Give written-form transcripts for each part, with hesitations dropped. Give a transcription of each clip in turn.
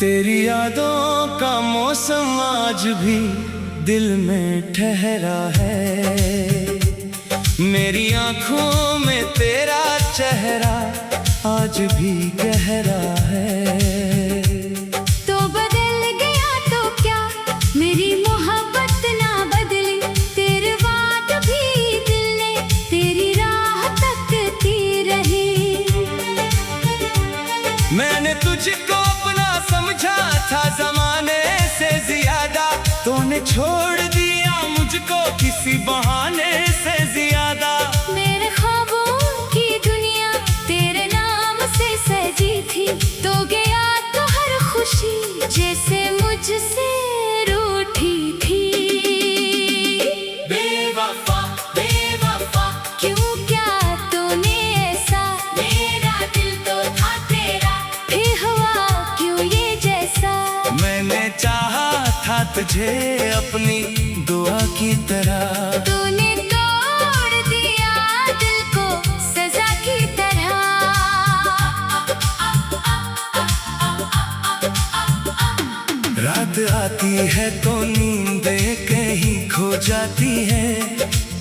तेरी यादों का मौसम आज भी दिल में ठहरा है। मेरी आंखों में तेरा चेहरा आज भी गहरा है। तो बदल गया तो क्या, मेरी मोहब्बत ना बदली। तेरे वाद भी दिल ने तेरी राह तकती रही। मैंने तुझको अपना समझा था जमाने से ज्यादा, तूने छोड़ दिया मुझको किसी बहाने से ज्यादा। मेरे ख्वाबों की दुनिया तेरे नाम से सजी थी, तो गया तो हर खुशी जैसे मुझसे रूठी थी। बेवफा बेवफा क्यों क्या तूने ऐसा, मेरा दिल तो था तेरा, फिर हुआ क्यों ये जैसा। मैंने चाहा था तुझे अपनी दुआ की तरह, तूने तोड़ दिया दिल को सजा की तरह। रात आती है तो नींदें कहीं खो जाती है।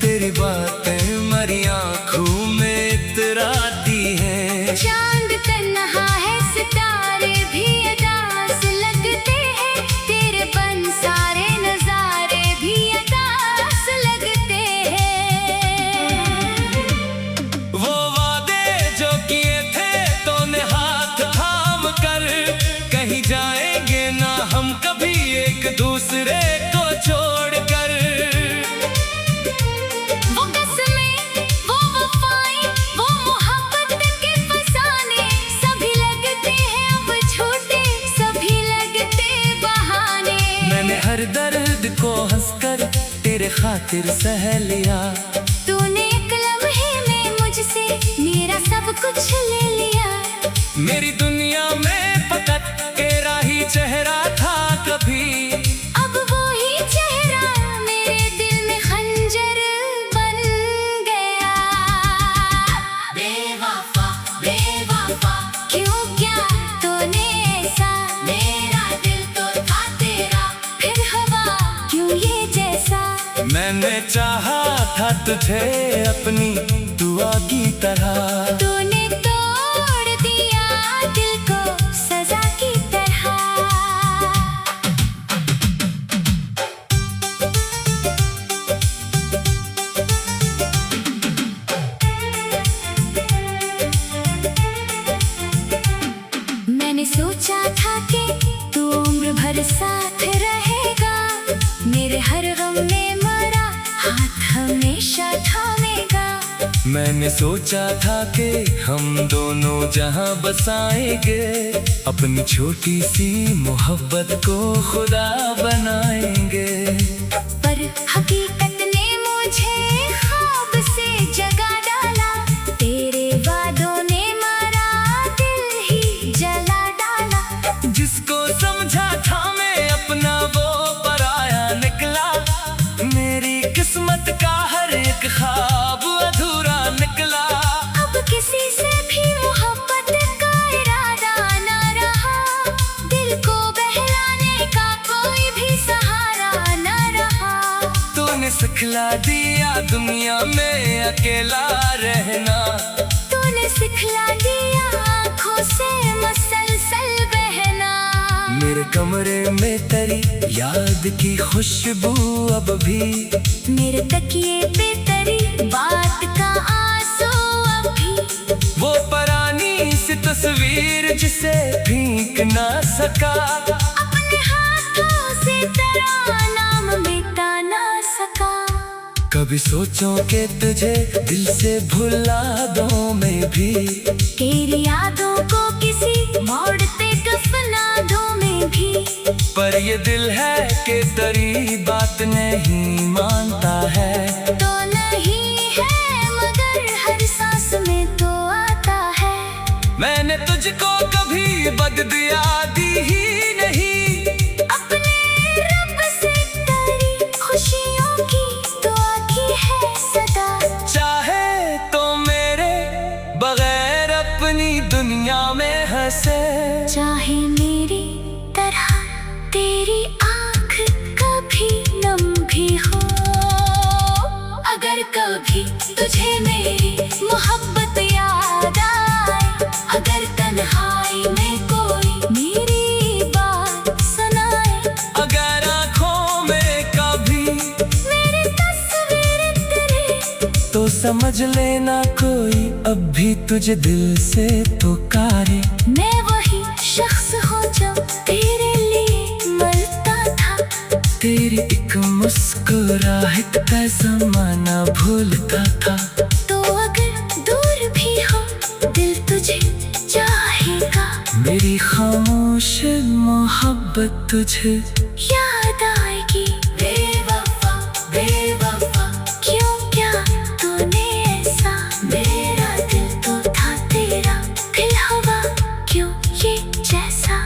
तेरी बातें मरी आँखों में इतराती है। चांद तन्हा है, सितारे भी अदास लगते हैं। तेरे बन सारे नजारे भी अदास लगते हैं। वो वादे जो किए थे तूने हाथ थाम कर, कहीं जाएंगे ना हम कभी एक दूसरे को छोड़कर। वो कसमें, वो वफाएं, वो मोहब्बत के फसाने सभी लगते हैं अब झूठे, सभी लगते बहाने। मैंने हर दर्द को हंसकर तेरे खातिर सह लिया। तूने एक लम्हे में मुझसे मेरा सब कुछ ले लिया। मेरी दुनिया में फकत तेरा ही चेहरा था कभी, अब वो ही चेहरा मेरे दिल में खंजर बन गया। बेवफा बेवफा क्यों क्या तूने ऐसा, मेरा दिल तो था तेरा, फिर हुआ क्यों ये जैसा। मैंने चाहा था तुझे अपनी दुआ की तरह, तूने तोड़ दिया दिल को सजा की तरह। मैंने सोचा था कि तू उम्र भर साथ रहेगा, मेरे हर गम में मेरा हाथ हमेशा थामेगा। मैंने सोचा था कि हम दोनों जहां बसाएंगे, अपनी छोटी सी मोहब्बत को खुदा बनाएंगे। पर हकीकत ने मुझे ख्वाब से जगा डाला, तेरे वादों ने मारा दिल ही जला डाला। जिसको समझा था मैं अपना वो पराया निकला, मेरी किस्मत का हर एक ख्वाब अधूरा निकला। अब किसी से भी मोहब्बत का इरादा ना रहा, दिल को बहलाने का कोई भी सहारा ना रहा। तूने सिखला दिया दुनिया में अकेला रहना, तूने सिखला दिया आँखों से मसलसल बहना। मेरे कमरे में तेरी याद की खुशबू अब भी, मेरे तकिए पे तेरी बात का आंसू अभी। वो पुरानी सी तस्वीर जिसे भीग ना सका, अपने हाथों से तेरा नाम मिटा ना सका। कभी सोचो कि तुझे दिल से भुला दूं मैं भी, तेरी यादों को किसी मोड़ पे दफना दूं मैं भी। पर ये दिल है कि तेरी बात नहीं मानता है। तो नहीं है मगर हर सांस में तो आता है। मैंने तुझको कभी बददिया दी ही नहीं, अपने रब से तेरी खुशियों की दुआ की है सदा। चाहे तो मेरे बगैर अपनी दुनिया में हंसे, चाहे मेरी तुझे मेरी मोहब्बत याद आए, अगर तन्हाई में कोई मेरी बात सुनाए, अगर आँखों में कभी मेरी तस्वीर तेरी, तो समझ लेना कोई अब भी तुझे दिल से पुकारे। मैं वही शख्स हूँ जो तेरे लिए मरता था, तेरी एक मुस्कुराहट का ज़माना भूलता था। तो अगर दूर भी हो दिल तुझे चाहेगा, मेरी खामोश मोहब्बत तुझे याद आएगी। बेवफा बेवफा क्यों क्या तूने ऐसा, मेरा दिल तो था तेरा, दिल हुआ क्यों ये जैसा।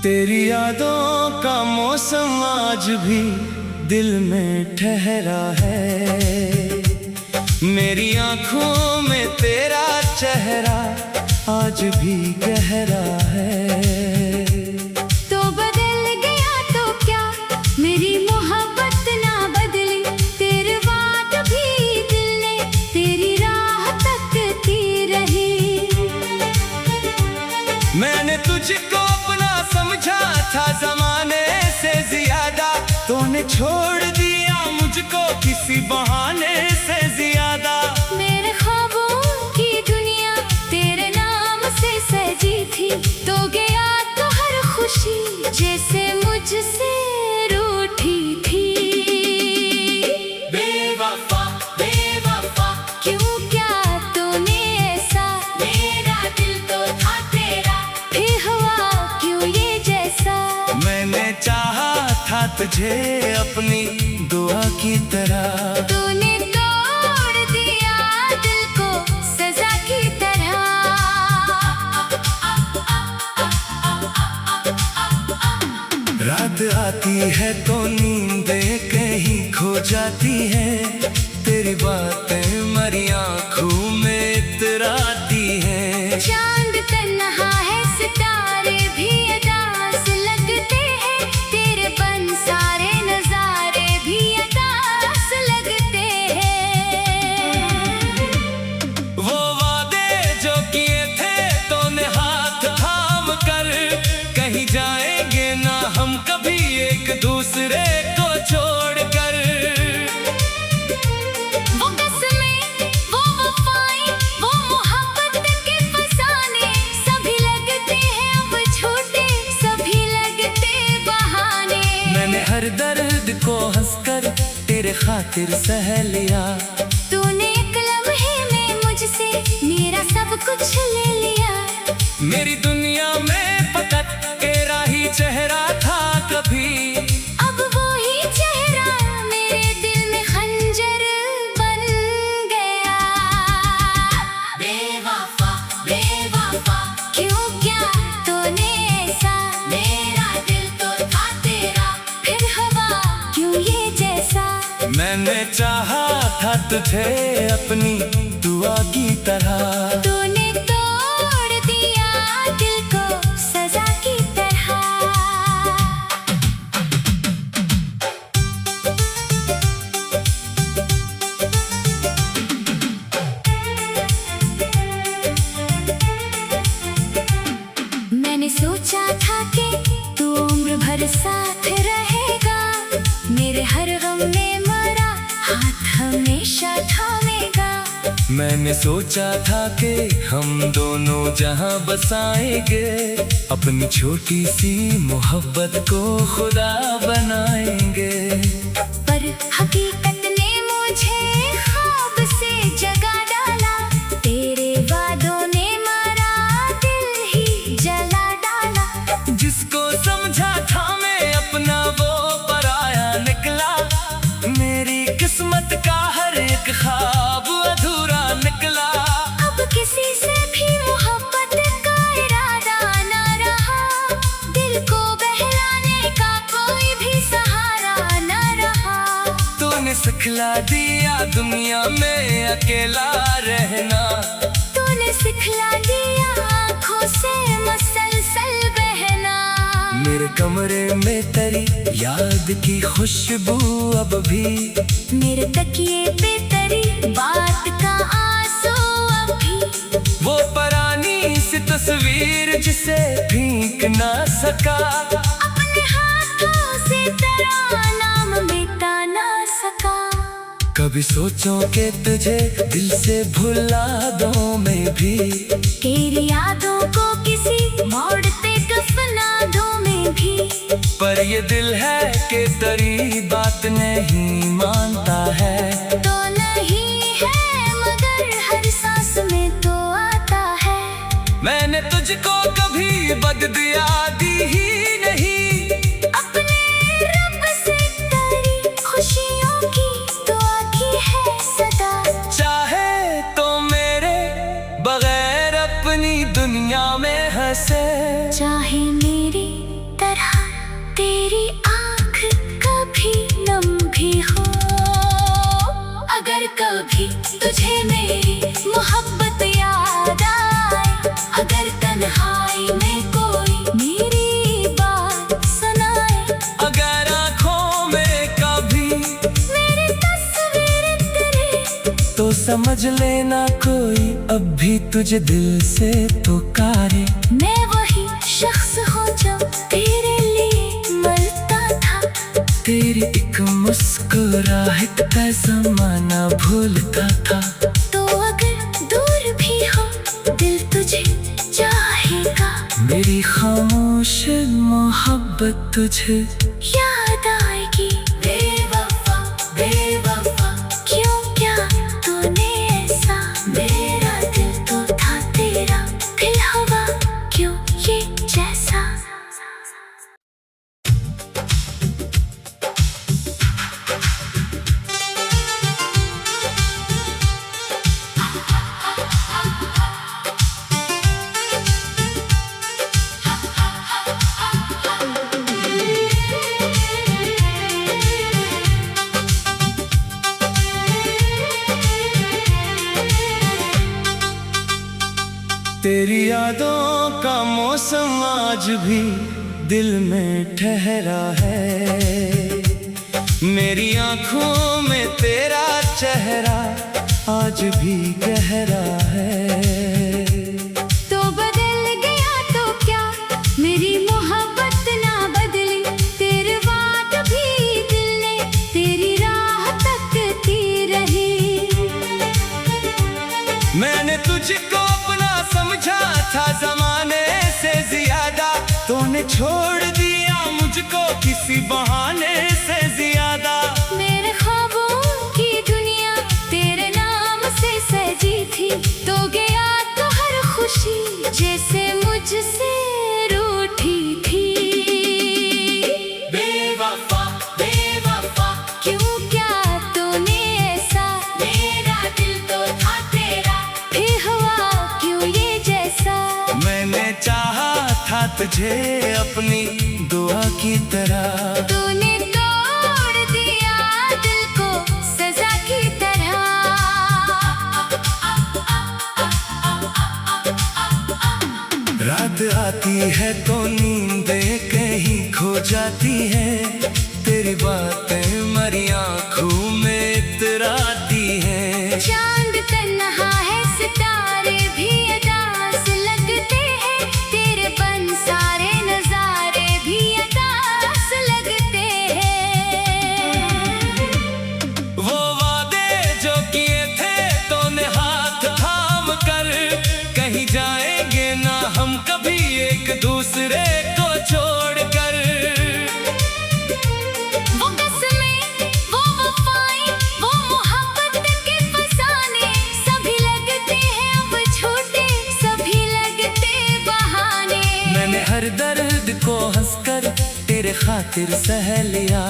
तेरी यादों का मौसम आज भी दिल में ठहरा है। मेरी आँखों में तेरा चेहरा आज भी गहरा है। तो बदल गया तो क्या, मेरी मोहब्बत ना बदली, तेरे वाट भी दिल ने तेरी राह तकती रही। मैंने तुझको अपना समझा था ज़माने से ज्यादा, तूने छोड़ दिया मुझको किसी बहाने से ज्यादा। मेरे ख्वाबों की दुनिया तेरे नाम से सजी थी, तो गया तो हर खुशी जैसे मुझसे रूठी थी। बेवफा बेवफा क्यों क्या तूने ऐसा, मेरा दिल तो था तेरा, फिर हुआ क्यों ये जैसा। मैंने चाहा था तुझे अपनी दुआ की तरह, तूने तोड़ दिया दिल को सजा की तरह। रात आती है तो नींदें कहीं खो जाती है, तेरी बातें मरी आँखों में इतराती है। चांद तन्हा है सितारे भी अदास लगते हैं, तेरे बन सारे नजारे भी अदास लगते हैं। वो वादे जो किए थे तूने हाथ थाम कर, कहीं जाएंगे ना हम कभी एक दूसरे को छोड़कर। वो कसमें, वो वफाएं, वो मोहब्बत के फसाने, सभी लगते हैं अब झूठे, सभी लगते बहाने। मैंने हर दर्द को हंसकर तेरे खातिर सह लिया, तूने एक लम्हे में मुझसे मेरा सब कुछ ले लिया। मेरी दुनिया में फकत तेरा ही चेहरा था कभी, अब वो ही चेहरा मेरे दिल में खंजर बन गया। बेवफा बेवफा क्यों क्या तूने ऐसा, मेरा दिल तो था तेरा, फिर हुआ क्यों ये जैसा। मैंने चाहा था तुझे अपनी दुआ की तरह, तूने तोड़ दिया दिल को सजा की तरह। मैंने सोचा था कि तू उम्र भर साथ रहेगा, मेरे हर गम में मेरा हाथ हमेशा थामेगा। मैंने सोचा था कि हम दोनों जहां बसाएंगे, अपनी छोटी सी मोहब्बत को खुदा बनाएंगे। पर हकीकत ने मुझे ख्वाब से जगा डाला, तेरे वादों ने मेरा दिल ही जला डाला। जिसको समझा था मैं अपना वो पराया निकला, मेरी किस्मत का हर एक ख्वाब अधूरा निकला। अब किसी से भी मोहब्बत दुनिया में अकेला रहना। तूने सिखला दिया आँखों से मसलसल बहना। मेरे कमरे में तेरी याद की खुशबू अब भी, मेरे तकिए पे तेरी बात का आंसू अब भी। वो पुरानी सी तस्वीर जिसे भीग ना सका, अपने हाथों से तेरा नाम मिटा ना सका। कभी सोचो कि तुझे दिल से भुला दूं मैं भी, तेरी यादों को किसी मोड़ पे दफना दूं मैं भी। पर ये दिल है कि तेरी बात नहीं मानता है। तो नहीं है मगर हर सांस में तो आता है। मैंने तुझको कभी बददिया दी ही नहीं, अपने रब से तेरी खुशियों की दुआ की है सदा। चाहे तो मेरे बगैर अपनी दुनिया में हंसे, चाहे मेरी तरह तेरी आँख कभी नम भी हो। अगर कभी तुझे मेरी मोहब्बत याद आए, अगर तन्हाई में कोई मेरी बात सुनाए, अगर आँखों में कभी मेरी तस्वीर तेरे, तो समझ लेना कोई अब भी तुझे दिल से पुकारे। मैं वही शख्स हूँ जो तेरे लिए मरता था। तेरी एक मुस्कुराहट का ज़माना भूलता था। तो अगर दूर भी हो दिल तुझे चाहेगा, मेरी खामोश मोहब्बत तुझे याद आएगी। बेवफा बेवफा क्यों क्या तूने ऐसा, मेरा दिल तो था तेरा, दिल हवा क्यों ये जैसा। तेरी यादों का मौसम आज भी दिल में ठहरा है। मेरी आंखों में तेरा चेहरा आज भी गहरा है। तो बदल गया तो क्या, मेरी मोहब्बत ना बदली। तेरे वाट भी दिल ने तेरी राह तकती रही। मैंने तुझको अपना समझा था जमाने से ज्यादा, तूने छोड़ दिया मुझको किसी बहाने से ज्यादा। मेरे ख्वाबों की दुनिया तेरे नाम से सजी थी। तो गया तो हर खुशी जैसे मुझसे रूठी थी। बेवफा बेवफा क्यों क्या तूने ऐसा, मेरा दिल तो था तेरा, फिर हुआ क्यों ये जैसा। मैंने चाहा था तुझे अपनी दुआ की तरह, तूने तोड़ दिया दिल को सजा की तरह। रात आती है तो नींदें कहीं खो जाती है। तेरी बातें मरी आँखों में इतराती है। चांद तन्हा है सितारे भी अदास लगते हैं। तेरे बन सारे नजारे भी अदास लगते हैं। वो वादे जो किए थे तूने हाथ थाम कर, कहीं जाएंगे ना हम कभी एक दूसरे को छोड़कर। वो कसमें, वो वफाएं, वो मोहब्बत के फसाने सभी लगते हैं अब झूठे, सभी लगते बहाने। मैंने हर दर्द को हंसकर तेरे खातिर सह लिया।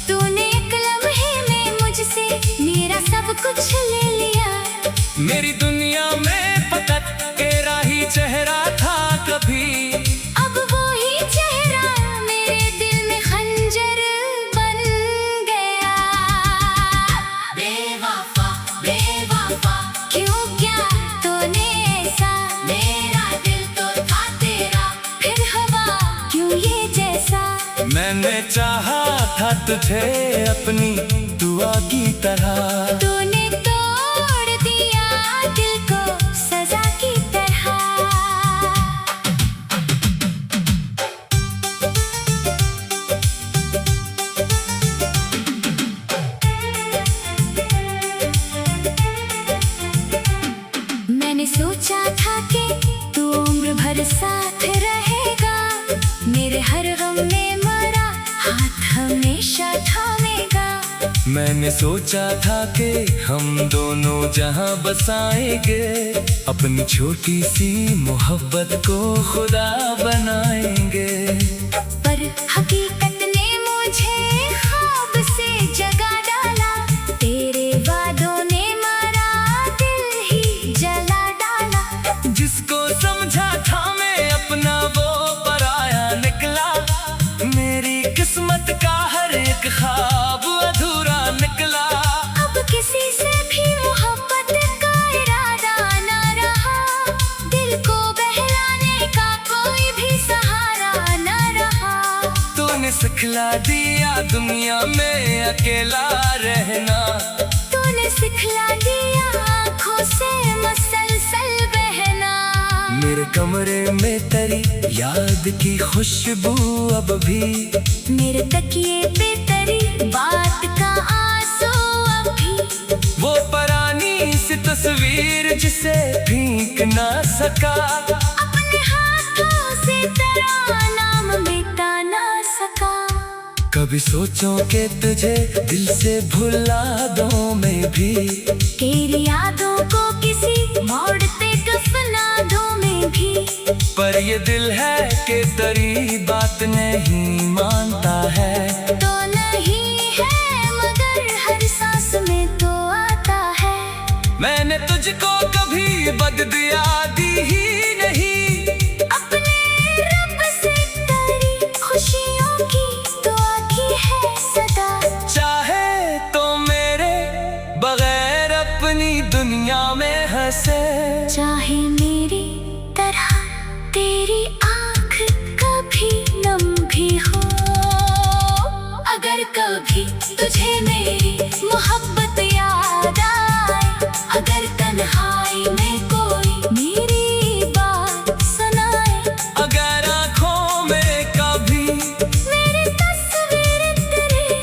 तूने एक लम्हे में मुझसे मेरा सब कुछ ले लिया। मेरी दुनिया में फकत तेरा ही चेहरा था कभी। अब वो ही चेहरा मेरे दिल में खंजर बन गया। बेवफा क्या तूने ऐसा, मेरा दिल तो था तेरा, फिर हुआ क्यों ये जैसा। मैंने चाहा था तुझे अपनी दुआ की तरह, तूने तोड़ दिया दिल को सजा की तरह। मैंने सोचा था कि तू उम्र भर साथ रहेगा, मेरे हर गम में मेरा हाथ हमेशा थामेगा। मैंने सोचा था कि हम दोनों जहां बसाएंगे, अपनी छोटी सी मोहब्बत को खुदा बनाएंगे। पर हकीकत ने मुझे ख्वाब से जगा डाला, तेरे वादों ने मेरा दिल ही जला डाला। जिसको समझा था मैं अपना वो पराया निकला, मेरी किस्मत का हर एक ख्वाब अधूरा निकला। अब किसी से भी मोहब्बत का इरादा ना रहा, दिल को बहलाने का कोई भी सहारा ना रहा। तूने सिखला दिया दुनिया में अकेला रहना, तूने सिखला दिया आँखों से मसलसल बहना। मेरे कमरे में तेरी याद की खुशबू अब भी, मेरे तकिए पे तेरी बात का आंसू अभी। वो पुरानी सी तस्वीर जिसे भीग ना सका, अपने हाथों से तेरा नाम मिटा ना सका। कभी सोचो कि तुझे दिल से भुला दूं मैं भी, तेरी यादों को किसी मोड़ पे दफना दूं मैं भी। पर ये दिल है कि तेरी बात नहीं मानता है। तो नहीं है मगर हर सांस में तो आता है। मैंने तुझको कभी बददिया दी ही नहीं, अपने रब से तेरी खुशियों की दुआ की है सदा। चाहे तो मेरे बगैर अपनी दुनिया में हंसे, चाहे मेरी तरह तेरी आँख कभी नम भी हो। अगर कभी तुझे मेरी मोहब्बत याद आए, अगर तन्हाई में कोई मेरी बात सुनाए, अगर आँखों में कभी मेरी तस्वीर तेरे,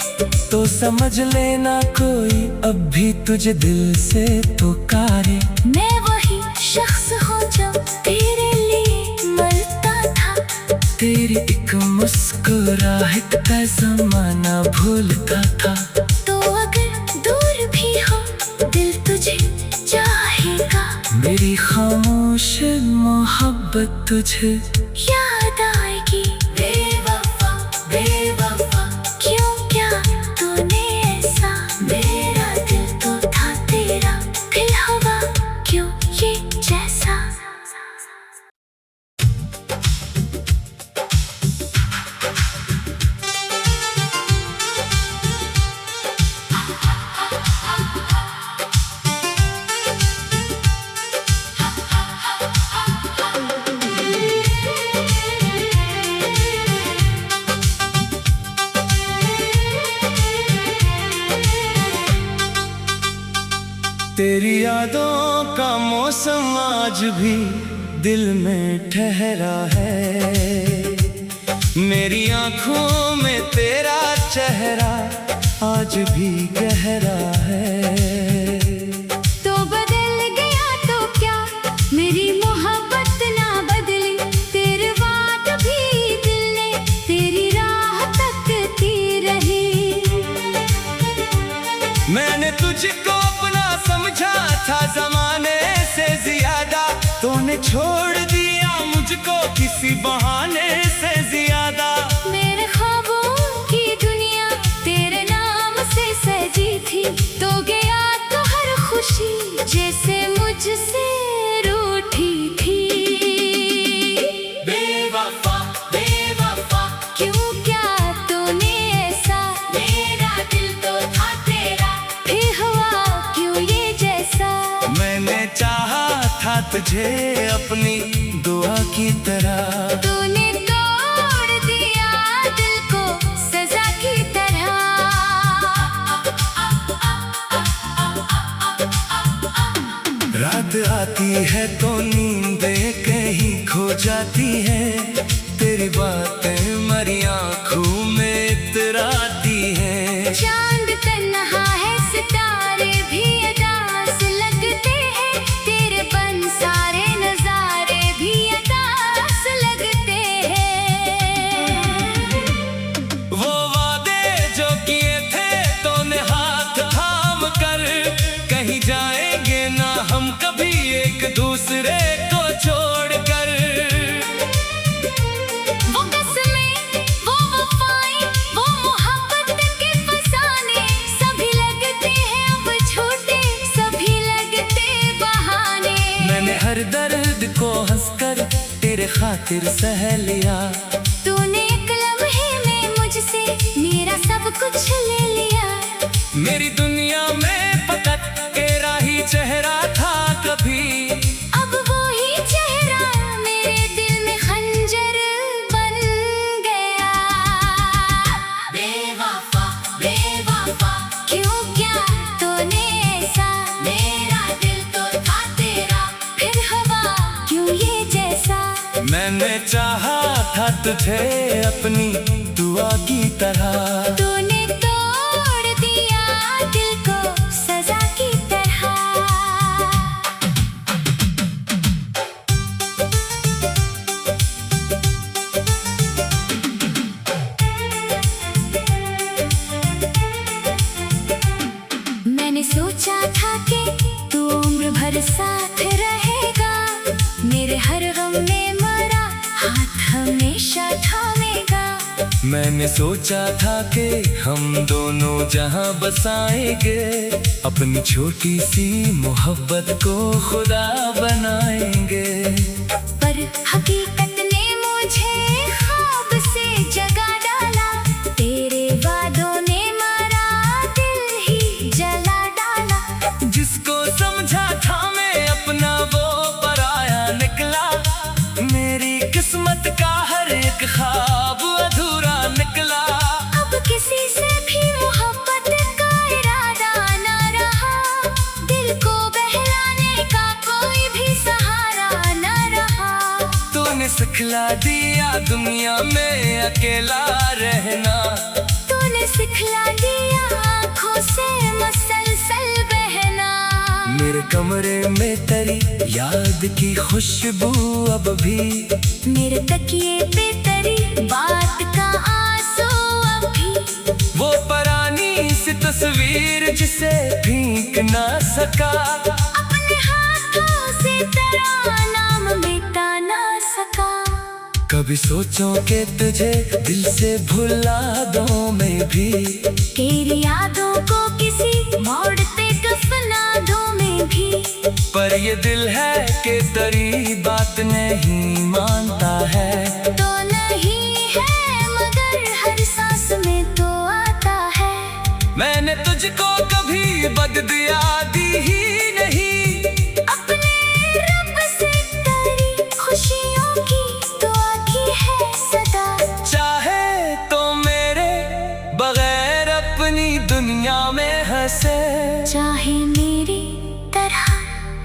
तो समझ लेना कोई अब भी तुझे दिल से पुकारे। मैं वही शख्स हूँ जो तेरे लिए मरता था। तेरी एक मुस्कुराहट का ज़माना भूलता था। तो अगर दूर भी हो दिल तुझे चाहेगा, मेरी खामोश मोहब्बत तुझे याद आएगी। बेवफा बेवफा क्यों क्या तूने ऐसा, मेरा दिल तो था तेरा, फिर हुआ क्यों ये जैसा। तेरी यादों का मौसम आज भी दिल में ठहरा है। मेरी आंखों में तेरा चेहरा आज भी गहरा है। तो बदल गया तो क्या, मेरी मोहब्बत ना बदली, तेरे वाद भी दिल ने तेरी राह तकती रही। मैंने तुझको अपना समझा था जमाने से ज्यादा, तूने छोड़ दिया मुझको किसी बहाने से ज्यादा। मेरे ख्वाबों की दुनिया तेरे नाम से सजी थी, तो गया तो हर खुशी जैसे मुझसे रूठी थी। बेवफा बेवफा क्यों क्या तूने ऐसा, मेरा दिल तो था तेरा, फिर हुआ क्यों ये जैसा। मैंने चाहा तुझे अपनी दुआ की तरह। तूने तोड़ दिया दिल को सजा की तरह। रात आती है तो नींदें कहीं खो जाती है, तेरी बातें मरी आँखों में इतराती है। चांद तन्हा है सितारे भी अदास लगते हैं, तेरे बन सारे नजारे भी अदास लगते हैं। वो वादे जो किए थे तूने हाथ थाम कर, कहीं जाएंगे ना हम कभी एक दूसरे को छोड़कर। वो कसमें, वो वफाएं, वो मोहब्बत के फसाने सभी लगते हैं अब झूठे, सभी लगते बहाने। मैंने हर दर्द को हंसकर तेरे खातिर सह लिया। तूने एक लम्हे में मुझसे मेरा सब कुछ ले लिया। मेरी दुनिया में फकत तेरा ही चेहरा था कभी, अब वो ही चेहरा मेरे दिल में खंजर बन गया। बेवफा बेवफा क्यों किया तूने ऐसा, मेरा दिल तो था तेरा, फिर हवा क्यों ये जैसा। मैंने चाहा था तुझे अपनी दुआ की तरह। तूने तोड़ दिया दिल को सजा की तरह। मैंने सोचा था कि तू उम्र भर साथ रहेगा, मेरे हर गम में मेरा हाथ हमेशा थामेगा। मैंने सोचा था कि हम दोनों जहां बसाएंगे, अपनी छोटी सी मोहब्बत को खुदा बनाएंगे। पर हकीकत ने मुझे ख्वाब से जगा डाला, तेरे वादों ने मेरा दिल ही जला डाला। जिसको समझा था मैं अपना वो पराया निकला, मेरी किस्मत का हर एक ख्वाब अधूरा निकला। अब किसी से भी मोहब्बत का इरादा ना रहा, दिल को बहलाने का कोई भी सहारा ना रहा। तूने सिखला दिया दुनिया में अकेला रहना, तूने सिखला दिया आँखों से मसलसल बहना। मेरे कमरे में तेरी याद की खुशबू अब भी, मेरे तकिए पे तेरी बात का आंसू अभी। वो पुरानी सी तस्वीर जिसे भीग ना सका, अपने हाथों से तेरा नाम मिटा ना सका। कभी सोचो कि तुझे दिल से भुला दूं मैं भी, तेरी यादों को किसी मोड़ पे दफना दूं मैं भी। पर ये दिल है कि तेरी बात नहीं मानता है। तो नहीं है मगर हर सांस में तो आता है। मैंने तुझको कभी बददिया दी ही नहीं, अपने रब से तेरी खुशियों की दुआ की है सदा। चाहे तो मेरे बगैर अपनी दुनिया में हंसे, चाहे मेरी तरह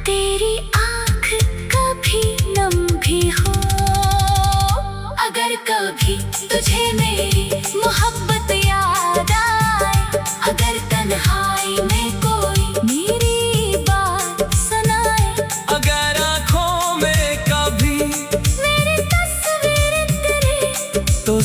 तेरी आँख कभी नम भी हो। अगर कभी तुझे मेरी मोहब्बत याद आए, अगर तन्हाई में कोई मेरी बात सुनाए, अगर आँखों में कभी मेरी तस्वीर तेरे तो